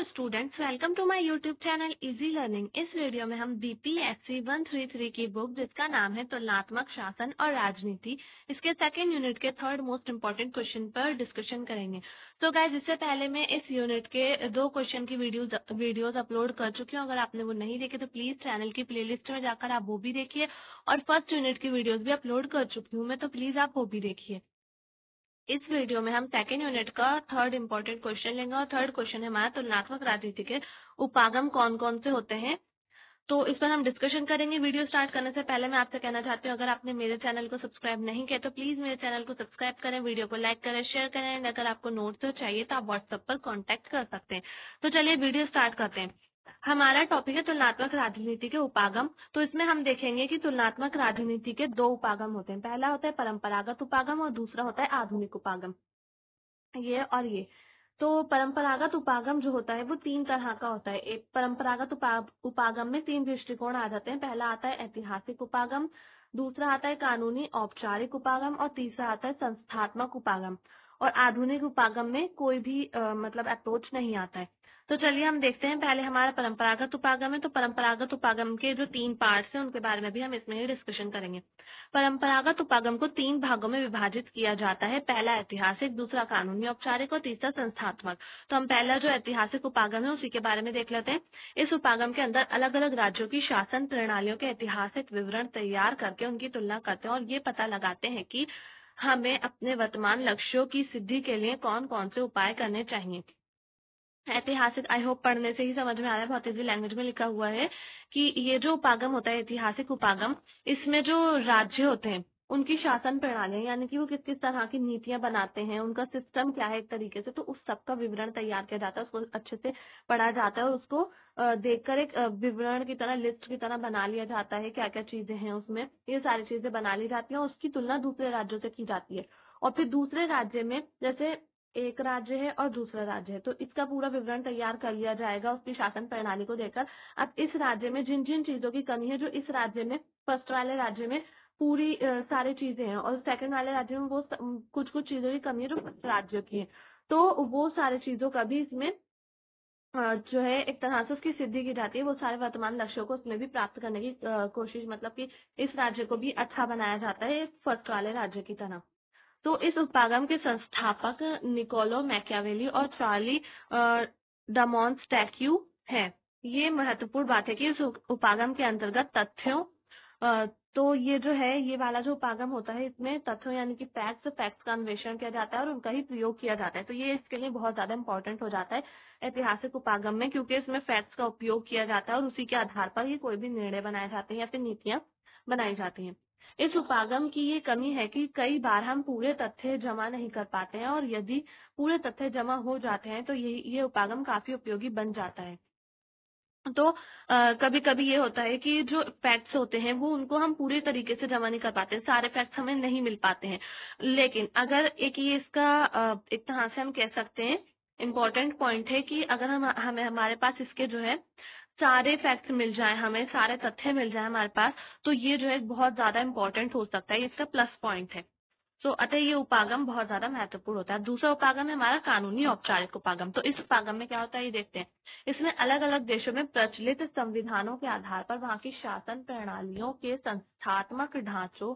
Students, welcome to my YouTube channel easy learning. इस video में हम बीपीएससी 133 की बुक जिसका नाम है तुलनात्मक शासन और राजनीति, इसके सेकंड यूनिट के थर्ड मोस्ट इम्पोर्टेंट क्वेश्चन पर डिस्कशन करेंगे। तो गाइस, इससे पहले मैं इस यूनिट के 2 क्वेश्चन की वीडियोस अपलोड कर चुकी हूँ। अगर आपने वो नहीं देखे तो प्लीज चैनल की प्लेलिस्ट में जाकर आप वो भी देखिए, और फर्स्ट यूनिट की वीडियोस भी अपलोड कर चुकी हूँ मैं, तो प्लीज आप वो भी देखिए। इस वीडियो में हम सेकेंड यूनिट का थर्ड इम्पोर्टेंट क्वेश्चन लेंगे, और थर्ड क्वेश्चन है हमारा तुलनात्मक राजनीति के उपागम कौन कौन से होते हैं, तो इस पर हम डिस्कशन करेंगे। वीडियो स्टार्ट करने से पहले मैं आपसे कहना चाहती हूँ, अगर आपने मेरे चैनल को सब्सक्राइब नहीं किया तो प्लीज मेरे चैनल को सब्सक्राइब करें, वीडियो को लाइक करें, शेयर करें, एंड अगर आपको नोट्स चाहिए तो आप व्हाट्सएप पर कॉन्टैक्ट कर सकते हैं। तो चलिए वीडियो स्टार्ट करते हैं। हमारा टॉपिक है तुलनात्मक राजनीति के उपागम। तो इसमें हम देखेंगे कि तुलनात्मक राजनीति के 2 उपागम होते हैं। पहला होता है परंपरागत उपागम और दूसरा होता है आधुनिक उपागम, ये और ये। तो परंपरागत उपागम जो होता है वो 3 तरह का होता है। एक परंपरागत उपागम में 3 दृष्टिकोण आ जाते हैं। पहला आता है ऐतिहासिक उपागम, दूसरा आता है कानूनी औपचारिक उपागम, और तीसरा आता है संस्थात्मक उपागम। और आधुनिक उपागम में कोई भी मतलब अप्रोच नहीं आता है। तो चलिए हम देखते हैं। पहले हमारा परंपरागत उपागम है। तो परंपरागत उपागम के जो 3 पार्ट्स हैं उनके बारे में भी हम इसमें ही डिस्कशन करेंगे। परंपरागत उपागम को 3 भागों में विभाजित किया जाता है। पहला ऐतिहासिक, दूसरा कानूनी औपचारिक और तीसरा संस्थात्मक। तो हम पहला जो ऐतिहासिक उपागम है उसी के बारे में देख लेते हैं। इस उपागम के अंदर अलग अलग राज्यों की शासन प्रणालियों के ऐतिहासिक विवरण तैयार करके उनकी तुलना करते हैं और ये पता लगाते हैं कि हमें अपने वर्तमान लक्ष्यों की सिद्धि के लिए कौन कौन से उपाय करने चाहिए। ऐतिहासिक, आई होप पढ़ने से ही समझ में आ रहा है, बहुत इजी लैंग्वेज में लिखा हुआ है कि ये जो उपागम होता है ऐतिहासिक उपागम, इसमें जो राज्य होते हैं उनकी शासन प्रणाली, यानी कि वो किस किस तरह की नीतियां बनाते हैं, उनका सिस्टम क्या है एक तरीके से, तो उस सब का विवरण तैयार किया जाता है, उसको अच्छे से पढ़ा जाता है और उसको देखकर एक विवरण की तरह, लिस्ट की तरह बना लिया जाता है, क्या क्या चीजें हैं उसमें, ये सारी चीजें बना ली जाती हैं और उसकी तुलना दूसरे राज्यों से की जाती है। और फिर दूसरे राज्य में, जैसे एक राज्य है और दूसरा राज्य है, तो इसका पूरा विवरण तैयार कर लिया जाएगा उसकी शासन प्रणाली को देखकर। अब इस राज्य में जिन जिन चीजों की कमी है, जो इस राज्य में, फर्स्ट वाले राज्य में पूरी सारी चीजें हैं, और सेकंड वाले राज्य में वो कुछ कुछ चीजों की कमी है जो फर्स्ट राज्य की है, तो वो सारी चीजों का भी इसमें जो है एक तरह से उसकी सिद्धि की जाती है। वो सारे वर्तमान लक्ष्यों को उसमें भी प्राप्त करने की कोशिश, मतलब कि इस राज्य को भी अच्छा बनाया जाता है फर्स्ट वाले राज्य की तरह। तो इस उपागम के संस्थापक निकोलो मैकियावेली और चार्ली डमॉन्टेस्क्यू हैं। ये महत्वपूर्ण बात है कि इस उपागम के अंतर्गत तथ्यों, तो ये जो है, ये वाला जो उपागम होता है इसमें तथ्यों यानी कि फैक्ट्स का अन्वेषण किया जाता है और उनका ही प्रयोग किया जाता है। तो ये इसके लिए बहुत ज्यादा इंपॉर्टेंट हो जाता है ऐतिहासिक उपागम में, क्योंकि इसमें फैक्ट्स का उपयोग किया जाता है और उसी के आधार पर ही कोई भी निर्णय बनाए जाते हैं या फिर नीतियां बनाई जाती हैं। इस उपागम की ये कमी है कि कई बार हम पूरे तथ्य जमा नहीं कर पाते हैं, और यदि पूरे तथ्य जमा हो जाते हैं तो ये उपागम काफी उपयोगी बन जाता है। तो कभी कभी ये होता है कि जो फैक्ट्स होते हैं वो उनको हम पूरी तरीके से जमा नहीं कर पाते, सारे फैक्ट्स हमें नहीं मिल पाते हैं। लेकिन अगर एक ये इसका एक तरह से हम कह सकते हैं इम्पोर्टेंट पॉइंट है कि अगर हमें हमारे पास इसके जो है सारे फैक्ट्स मिल जाए, हमें सारे तथ्य मिल जाए हमारे पास, तो ये जो है बहुत ज्यादा इम्पोर्टेंट हो सकता है, ये इसका प्लस पॉइंट है। सो अतः ये उपागम बहुत ज्यादा महत्वपूर्ण होता है। दूसरा उपागम है हमारा कानूनी औपचारिक उपागम। तो इस उपागम में क्या होता है ये देखते हैं। इसमें अलग अलग देशों में प्रचलित संविधानों के आधार पर वहां की शासन प्रणालियों के संस्थात्मक ढांचों,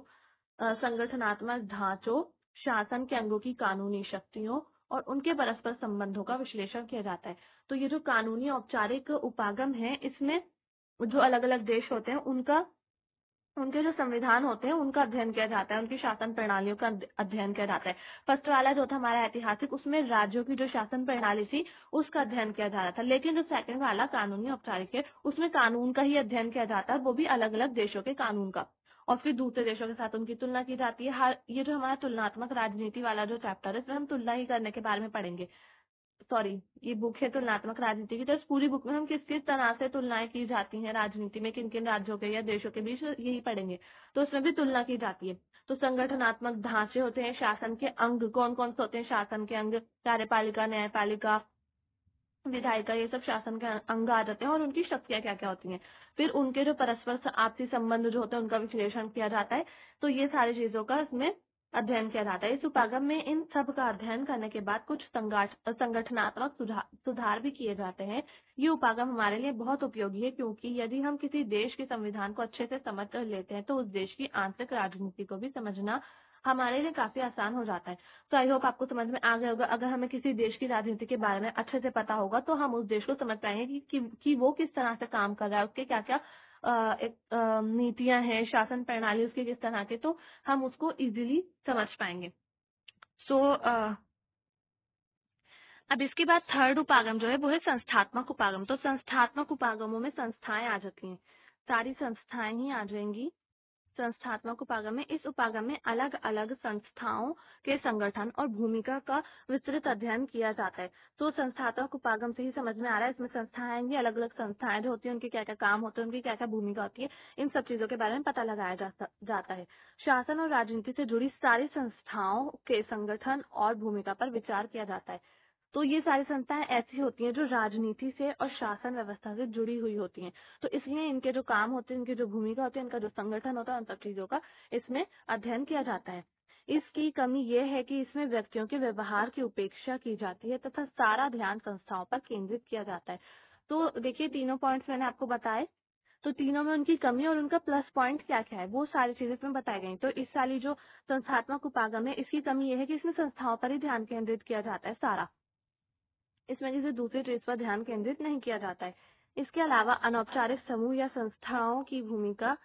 संगठनात्मक ढांचों, शासन के अंगों की कानूनी शक्तियों और उनके परस्पर संबंधों का विश्लेषण किया जाता है। तो ये जो कानूनी औपचारिक उपागम है, इसमें जो अलग अलग देश होते हैं उनके जो संविधान होते हैं उनका अध्ययन किया जाता है, उनकी शासन प्रणालियों का अध्ययन किया जाता है। फर्स्ट वाला जो था हमारा ऐतिहासिक, उसमें राज्यों की जो शासन प्रणाली थी उसका अध्ययन किया जा रहा था। लेकिन जो सेकंड वाला कानूनी औपचारिक है, उसमें कानून का ही अध्ययन किया जाता है, वो भी अलग अलग देशों के कानून का, और फिर दूसरे देशों के साथ उनकी तुलना की जाती है। हर ये जो हमारा तुलनात्मक राजनीति वाला जो चैप्टर है, इसमें हम तुलना ही करने के बारे में पढ़ेंगे। सॉरी, ये बुक है तुलनात्मक राजनीति की, तो इस पूरी बुक में हम किस किस तरह से तुलनाएं की जाती हैं राजनीति में, किन किन राज्यों के या देशों के बीच, यही पढ़ेंगे। तो उसमें भी तुलना की जाती है। तो संगठनात्मक ढांचे होते हैं, शासन के अंग कौन कौन से होते हैं, शासन के अंग, कार्यपालिका, न्यायपालिका, विधायिका, ये सब शासन के अंग आ जाते हैं, और उनकी शक्तियां क्या क्या होती हैं। फिर उनके जो परस्पर आपसी संबंध जो होते हैं उनका विश्लेषण किया जाता है। तो ये सारी चीजों का इसमें अध्ययन किया जाता है। इस उपागम में इन सब का अध्ययन करने के बाद कुछ संगठनात्मक सुधार भी किए जाते हैं। ये उपागम हमारे लिए बहुत उपयोगी है, क्योंकि यदि हम किसी देश के संविधान को अच्छे से समझ कर लेते हैं तो उस देश की आंतरिक राजनीति को भी समझना हमारे लिए काफी आसान हो जाता है। तो आई होप आपको समझ में आ गया होगा। अगर हमें किसी देश की राजनीति के बारे में अच्छे से पता होगा तो हम उस देश को समझ पाएंगे कि वो किस तरह से काम कर रहा है, उसके क्या क्या नीतियां हैं, शासन प्रणाली उसकी किस तरह की, तो हम उसको इजीली समझ पाएंगे। सो अब इसके बाद थर्ड उपागम जो है वो है संस्थात्मक उपागम। तो संस्थात्मक उपागमों में संस्थाएं आ जाती हैं, सारी संस्थाएं ही आ जाएंगी संस्थात्मक उपागम में। इस उपागम में अलग अलग संस्थाओं के संगठन और भूमिका का विस्तृत अध्ययन किया जाता है। तो संस्थात्मक उपागम से ही समझ में आ रहा है, इसमें संस्थाएं आएंगी, अलग अलग संस्थाएं जो होती है उनके क्या क्या काम होते हैं, उनकी क्या क्या भूमिका होती है, इन सब चीजों के बारे में पता लगाया जाता है। शासन और राजनीति से जुड़ी सारी संस्थाओं के संगठन और भूमिका पर विचार किया जाता है। तो ये सारी संस्थाएं ऐसी होती हैं जो राजनीति से और शासन व्यवस्था से जुड़ी हुई होती हैं। तो इसलिए इनके जो काम होते हैं, इनकी जो भूमिका होती है, इनका जो संगठन होता है, उन सब चीजों का इसमें अध्ययन किया जाता है। इसकी कमी यह है कि इसमें व्यक्तियों के व्यवहार की उपेक्षा की जाती है तथा सारा ध्यान संस्थाओं पर केंद्रित किया जाता है। तो देखिए, तीनों पॉइंट्स मैंने आपको बताए, तो तीनों में उनकी कमी और उनका प्लस पॉइंट क्या क्या है वो सारी चीजें इसमें बताई गई। तो इस वाली जो संस्थात्मक उपागम है, इसकी कमी यह है कि इसमें संस्थाओं पर ही ध्यान केंद्रित किया जाता है सारा, इसमें किसी दूसरी चीज पर ध्यान केंद्रित नहीं किया जाता है। इसके अलावा अनौपचारिक समूह या संस्थाओं की भूमिका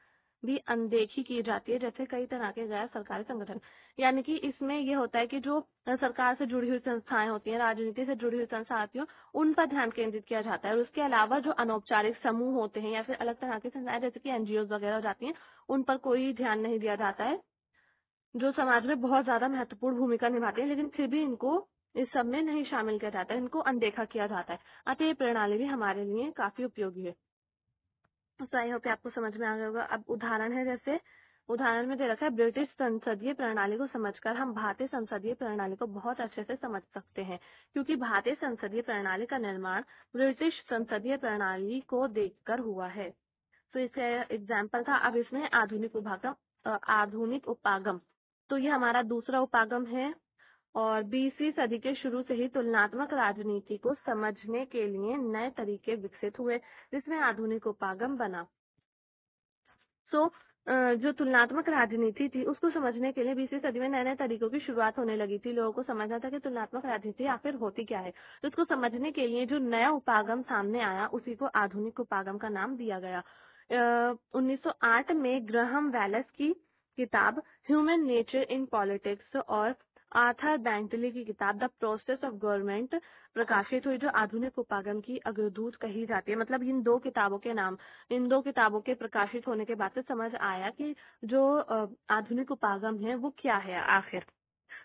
भी अनदेखी की जाती है, जैसे कई तरह के गैर सरकारी संगठन। यानी कि इसमें ये होता है कि जो सरकार से जुड़ी हुई संस्थाएं होती हैं, राजनीति से जुड़ी हुई संस्थाएं होती हैं, उन पर ध्यान केंद्रित किया जाता है। और उसके अलावा जो अनौपचारिक समूह होते हैं या फिर अलग तरह की संस्थाएं जैसे कि एनजीओ वगैरह हो जाती हैं, उन पर कोई ध्यान नहीं दिया जाता है, जो समाज में बहुत ज्यादा महत्वपूर्ण भूमिका निभाते हैं, लेकिन फिर भी इनको इस सब में नहीं शामिल किया जाता है, इनको अनदेखा किया जाता है। अतः ये प्रणाली भी हमारे लिए काफी उपयोगी है। तो आई होप आपको समझ में आ गया होगा। अब उदाहरण है, जैसे उदाहरण में दे रखा है, ब्रिटिश संसदीय प्रणाली को समझकर हम भारतीय संसदीय प्रणाली को बहुत अच्छे से समझ सकते हैं, क्योंकि भारतीय संसदीय प्रणाली का निर्माण ब्रिटिश संसदीय प्रणाली को देखकर हुआ है। तो इसका एग्जाम्पल था। अब इसमें आधुनिक उपागम, तो ये हमारा दूसरा उपागम है। और 20वीं सदी के शुरू से ही तुलनात्मक राजनीति को समझने के लिए नए तरीके विकसित हुए, जिसमें आधुनिक उपागम बना। जो तुलनात्मक राजनीति थी उसको समझने के लिए 20वीं सदी में नए नए तरीकों की शुरुआत होने लगी थी। लोगों को समझना था कि तुलनात्मक राजनीति आखिर होती क्या है। तो इसको समझने के लिए जो नया उपागम सामने आया उसी को आधुनिक उपागम का नाम दिया गया। 1908 में ग्राहम वेल्स की किताब ह्यूमन नेचर इन पॉलिटिक्स और आर्थर बेंटली की किताब द प्रोसेस ऑफ गवर्नमेंट प्रकाशित हुई, जो आधुनिक उपागम की अग्रदूत कही जाती है। मतलब इन दो किताबों के प्रकाशित होने के बाद से समझ आया कि जो आधुनिक उपागम है वो क्या है आखिर।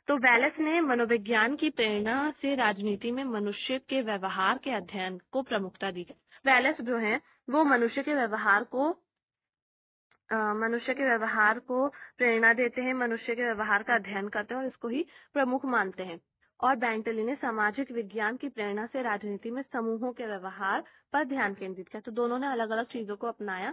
तो वेल्स ने मनोविज्ञान की प्रेरणा से राजनीति में मनुष्य के व्यवहार के अध्ययन को प्रमुखता दी। वेल्स जो है वो मनुष्य के व्यवहार को प्रेरणा देते हैं, मनुष्य के व्यवहार का अध्ययन करते हैं और इसको ही प्रमुख मानते हैं। और बेंटली ने सामाजिक विज्ञान की प्रेरणा से राजनीति में समूहों के व्यवहार पर ध्यान केंद्रित किया। तो दोनों ने अलग अलग चीजों को अपनाया।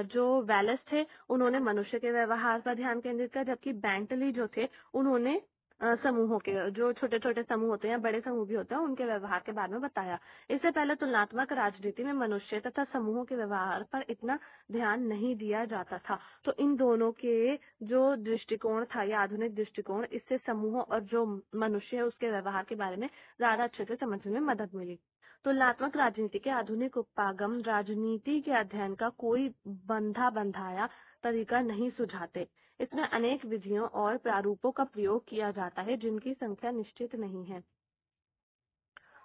जो वेल्स थे उन्होंने मनुष्य के व्यवहार पर ध्यान केंद्रित किया, जबकि बेंटली जो थे उन्होंने समूहों के, जो छोटे छोटे समूह होते हैं, बड़े समूह भी होते हैं, उनके व्यवहार के बारे में बताया। इससे पहले तुलनात्मक राजनीति में मनुष्य तथा समूहों के व्यवहार पर इतना ध्यान नहीं दिया जाता था। तो इन दोनों के जो दृष्टिकोण था, या आधुनिक दृष्टिकोण, इससे समूहों और जो मनुष्य है उसके व्यवहार के बारे में ज्यादा अच्छे से समझने में मदद मिली। तुलनात्मक राजनीति के आधुनिक उपागम राजनीति के अध्ययन का कोई बंधाया तरीका नहीं सुझाते। इसमें अनेक विधियों और प्रारूपों का प्रयोग किया जाता है जिनकी संख्या निश्चित नहीं है।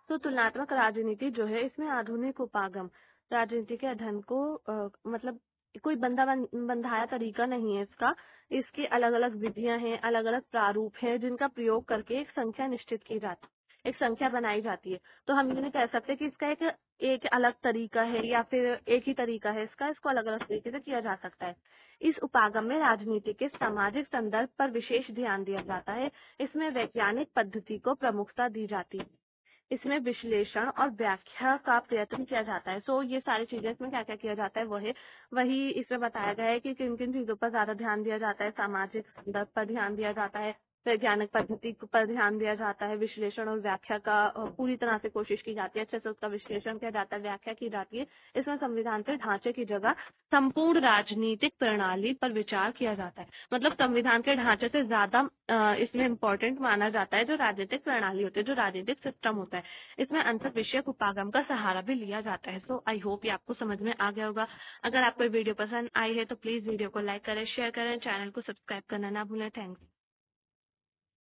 तो तुलनात्मक राजनीति जो है, इसमें आधुनिक उपागम राजनीति के अध्ययन को मतलब कोई बंधाया तरीका नहीं है इसका। इसकी अलग अलग विधियां हैं, अलग अलग प्रारूप हैं, जिनका प्रयोग करके एक संख्या निश्चित की जाती है, एक संख्या बनाई जाती है। तो हम ये नहीं कह सकते कि इसका एक अलग तरीका है या फिर एक ही तरीका है इसका, इसको अलग अलग तरीके से किया जा सकता है। इस उपागम में राजनीति के सामाजिक संदर्भ पर विशेष ध्यान दिया जाता है। इसमें वैज्ञानिक पद्धति को प्रमुखता दी जाती है। इसमें विश्लेषण और व्याख्या का प्रयत्न किया जाता है। सो ये सारी चीजें इसमें क्या क्या किया जाता है वही इसमें बताया गया है कि किन किन चीजों पर ज्यादा ध्यान दिया जाता है। सामाजिक संदर्भ पर ध्यान दिया जाता है, वैज्ञानिक पद्धति पर ध्यान दिया जाता है, विश्लेषण और व्याख्या का पूरी तरह से कोशिश की जाती है, अच्छे से उसका विश्लेषण किया जाता है, व्याख्या की जाती है। इसमें संविधान के ढांचे की जगह संपूर्ण राजनीतिक प्रणाली पर विचार किया जाता है। मतलब संविधान के ढांचे से ज्यादा इसमें इम्पोर्टेंट माना जाता है जो राजनीतिक प्रणाली होती है, जो राजनीतिक सिस्टम होता है। इसमें अंतर विषयक उपागम का सहारा भी लिया जाता है। सो आई होप ये आपको समझ में आ गया होगा। अगर आपको वीडियो पसंद आई है तो प्लीज वीडियो को लाइक करें, शेयर करें, चैनल को सब्सक्राइब करना ना भूलें। थैंक्स।